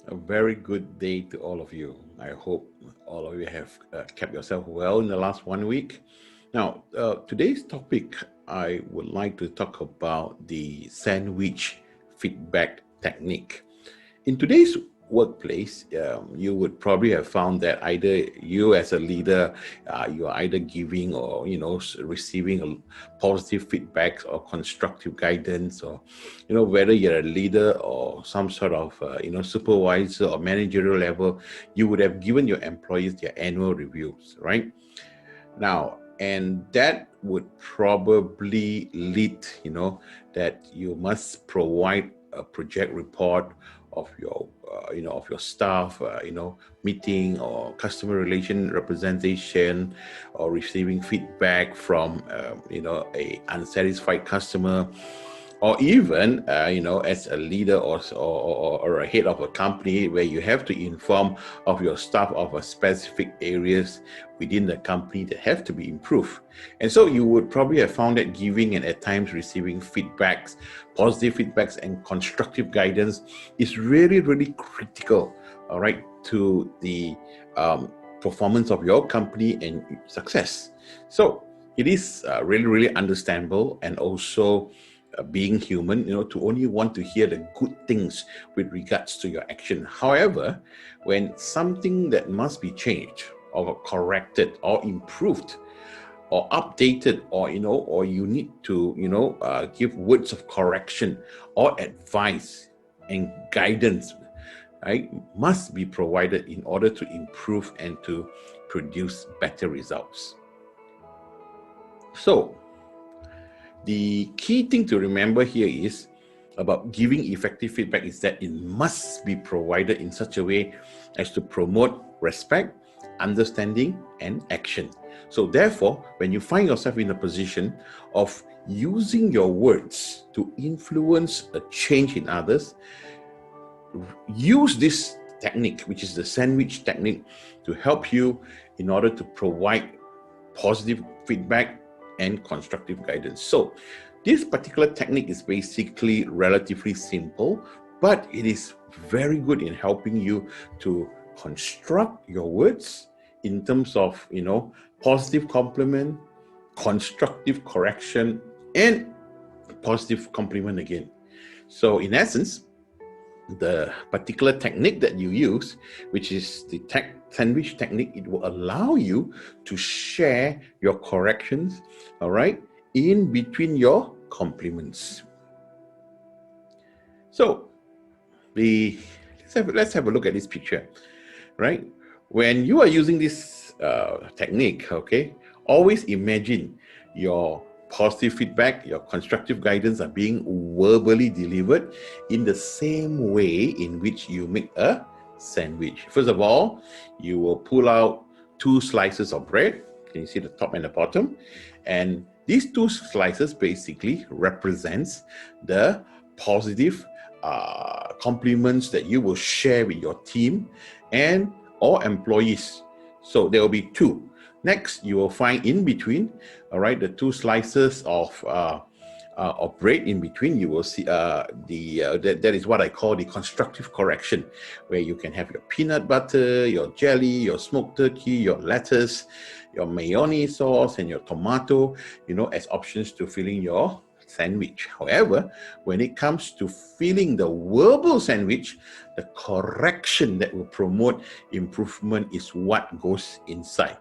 A very good day to all of you. I hope all of you have kept yourself well in the last 1 week. Now, today's topic, I would like to talk about the sandwich feedback technique. In today's workplace, you would probably have found that either you as a leader, you are either giving or receiving a positive feedbacks or constructive guidance, or whether you're a leader or some sort of supervisor or managerial level, you would have given your employees their annual reviews, right? Now, and that would probably lead, that you must provide a project report of your, of your staff, meeting or customer relation representation, or receiving feedback from, a unsatisfied customer, or even as a leader or a head of a company, where you have to inform of your staff of a specific areas within the company that have to be improved. And so you would probably have found that giving and at times receiving feedbacks, positive feedbacks and constructive guidance is really, really critical, all right, to the performance of your company and success. So it is really, really understandable, and also being human, to only want to hear the good things with regards to your action. However, when something that must be changed or corrected or improved or updated, or or you need to give words of correction or advice and guidance, right, must be provided in order to improve and to produce better results. So the key thing to remember here is about giving effective feedback is that it must be provided in such a way as to promote respect, understanding, and action. So therefore, when you find yourself in a position of using your words to influence a change in others, use this technique, which is the sandwich technique, to help you in order to provide positive feedback and constructive guidance. So this particular technique is basically relatively simple, but it is very good in helping you to construct your words in terms of positive compliment, constructive correction, and positive compliment again. So in essence, the particular technique that you use, which is the sandwich technique, it will allow you to share your corrections, all right, in between your compliments. So let's have a look at this picture, right? When you are using this technique, okay, always imagine your positive feedback, your constructive guidance are being verbally delivered in the same way in which you make a sandwich. First of all, you will pull out 2 slices of bread. Can you see the top and the bottom? And these 2 slices basically represents the positive compliments that you will share with your team and or employees. So there will be 2. Next, you will find in between, all right, the 2 slices of bread in between. You will see that is what I call the constructive correction, where you can have your peanut butter, your jelly, your smoked turkey, your lettuce, your mayonnaise sauce, and your tomato, as options to filling your sandwich. However, when it comes to filling the verbal sandwich, the correction that will promote improvement is what goes inside.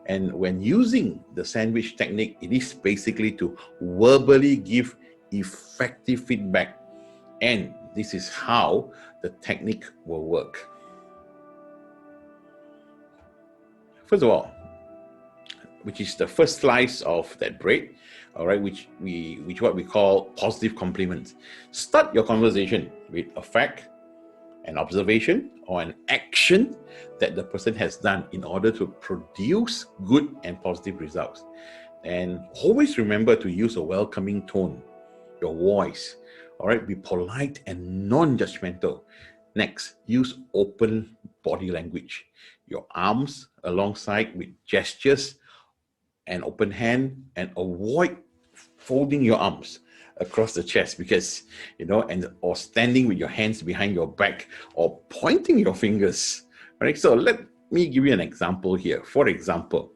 And when using the sandwich technique, it is basically to verbally give effective feedback. And this is how the technique will work. First of all, which is the first slice of that bread, all right, which what we call positive compliments. Start your conversation with a fact, an observation, or an action that the person has done in order to produce good and positive results. And always remember to use a welcoming tone, your voice, all right, be polite and non-judgmental. Next, use open body language, your arms alongside with gestures, an open hand, and avoid folding your arms. across the chest, because, or standing with your hands behind your back or pointing your fingers. Right? So let me give you an example here. For example,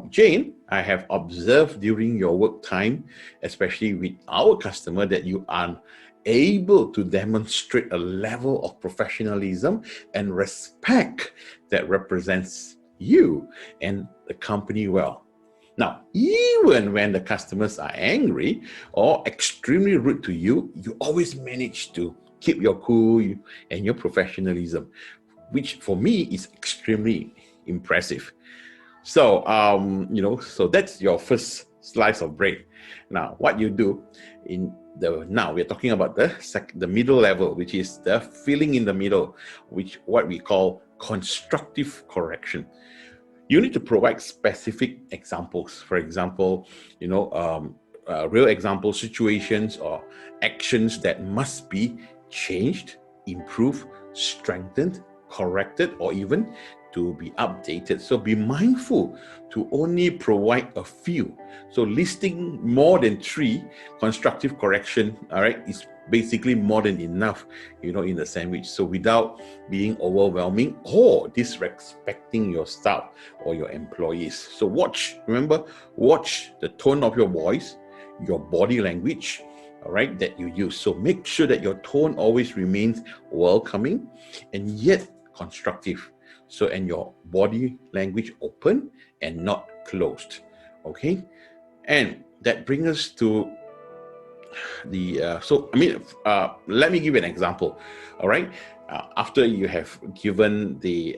Jane, I have observed during your work time, especially with our customer, that you are able to demonstrate a level of professionalism and respect that represents you and the company well. Now, even when the customers are angry or extremely rude to you, you always manage to keep your cool and your professionalism, which for me is extremely impressive. So, so that's your first slice of bread. Now, what you do now we're talking about the middle level, which is the filling in the middle, what we call constructive correction. You need to provide specific examples. For example, real example situations or actions that must be changed, improved, strengthened, corrected, or even to be updated. So be mindful to only provide a few. So listing more than 3 constructive correction, all right, is basically more than enough, in the sandwich. So without being overwhelming or disrespecting your staff or your employees. So watch the tone of your voice, your body language, all right, that you use. So make sure that your tone always remains welcoming and yet constructive. So, and your body language open and not closed. Okay. And that brings us to let me give you an example. All right. After you have given the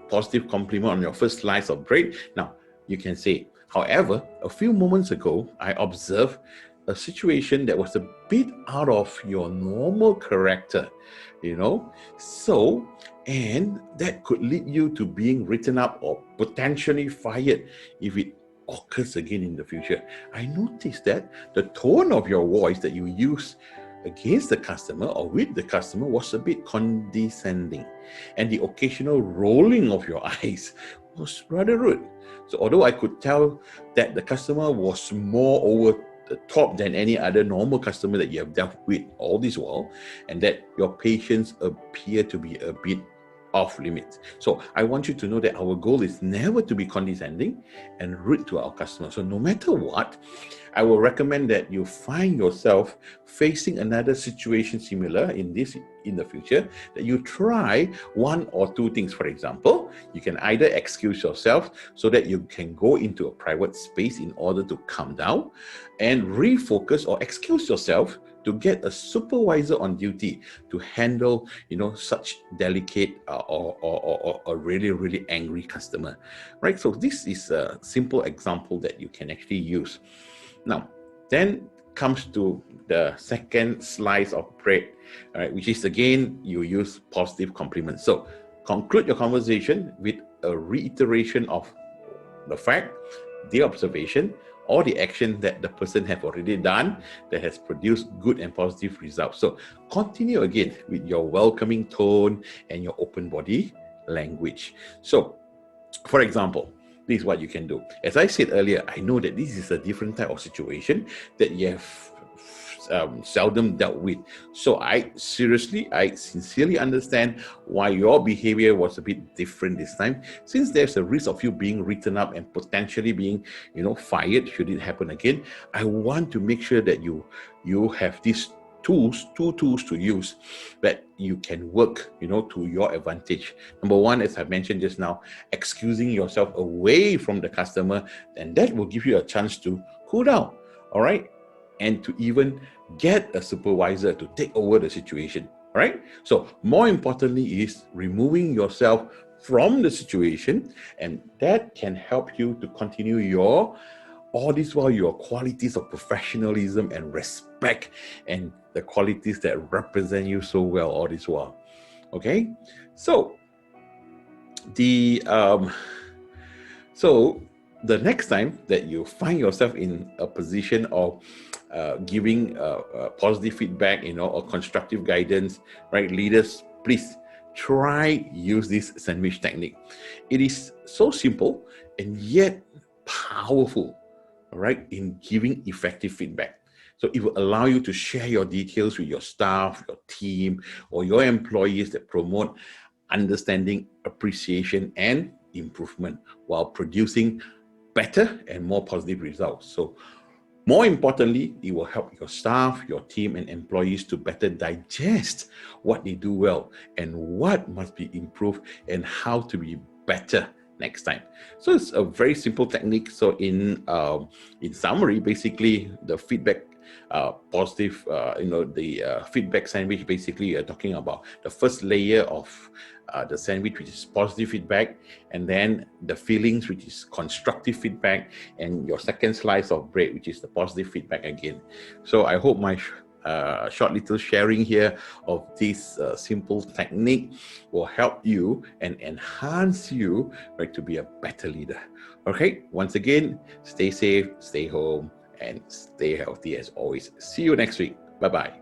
positive compliment on your first slice of bread, now you can say, however, a few moments ago, I observed a situation that was a bit out of your normal character, and that could lead you to being written up or potentially fired if it occurs again in the future. I noticed that the tone of your voice that you use against the customer or with the customer was a bit condescending, and the occasional rolling of your eyes was rather rude. So although I could tell that the customer was more over the top than any other normal customer that you have dealt with all this while, and that your patience appear to be a bit off limits. So I want you to know that our goal is never to be condescending and rude to our customers. So no matter what, I will recommend that you find yourself facing another situation similar in the future, that you try 1 or 2 things. For example, you can either excuse yourself so that you can go into a private space in order to calm down and refocus, or excuse yourself to get a supervisor on duty to handle, such delicate or a really, really angry customer, right? So this is a simple example that you can actually use. Now, then comes to the second slice of bread, right, which is again, you use positive compliments. So conclude your conversation with a reiteration of the fact, the observation, or the action that the person have already done that has produced good and positive results. So continue again with your welcoming tone and your open body language. So, for example, this is what you can do. As I said earlier, I know that this is a different type of situation that you have seldom dealt with. So I sincerely understand why your behavior was a bit different this time, since there's a risk of you being written up and potentially being, fired should it happen again. I want to make sure that you have these two tools to use that you can work, to your advantage. Number 1, as I mentioned just now, excusing yourself away from the customer, and that will give you a chance to cool down, all right? And to even get a supervisor to take over the situation, all right? So more importantly is removing yourself from the situation, and that can help you to continue all this while your qualities of professionalism and respect and the qualities that represent you so well all this while. Okay, so the next time that you find yourself in a position of giving positive feedback, or constructive guidance, right, leaders, please try use this sandwich technique. It is so simple and yet powerful, all right, in giving effective feedback. So it will allow you to share your details with your staff, your team, or your employees that promote understanding, appreciation, and improvement while producing better and more positive results. So more importantly, it will help your staff, your team, and employees to better digest what they do well and what must be improved and how to be better next time. So it's a very simple technique. So in summary, basically the feedback positive, the feedback sandwich, basically you're talking about the first layer of the sandwich, which is positive feedback, and then the feelings, which is constructive feedback, and your second slice of bread, which is the positive feedback again. So I hope my short little sharing here of this simple technique will help you and enhance you, right, to be a better leader. Okay, once again, stay safe, stay home, and stay healthy as always. See you next week. Bye-bye.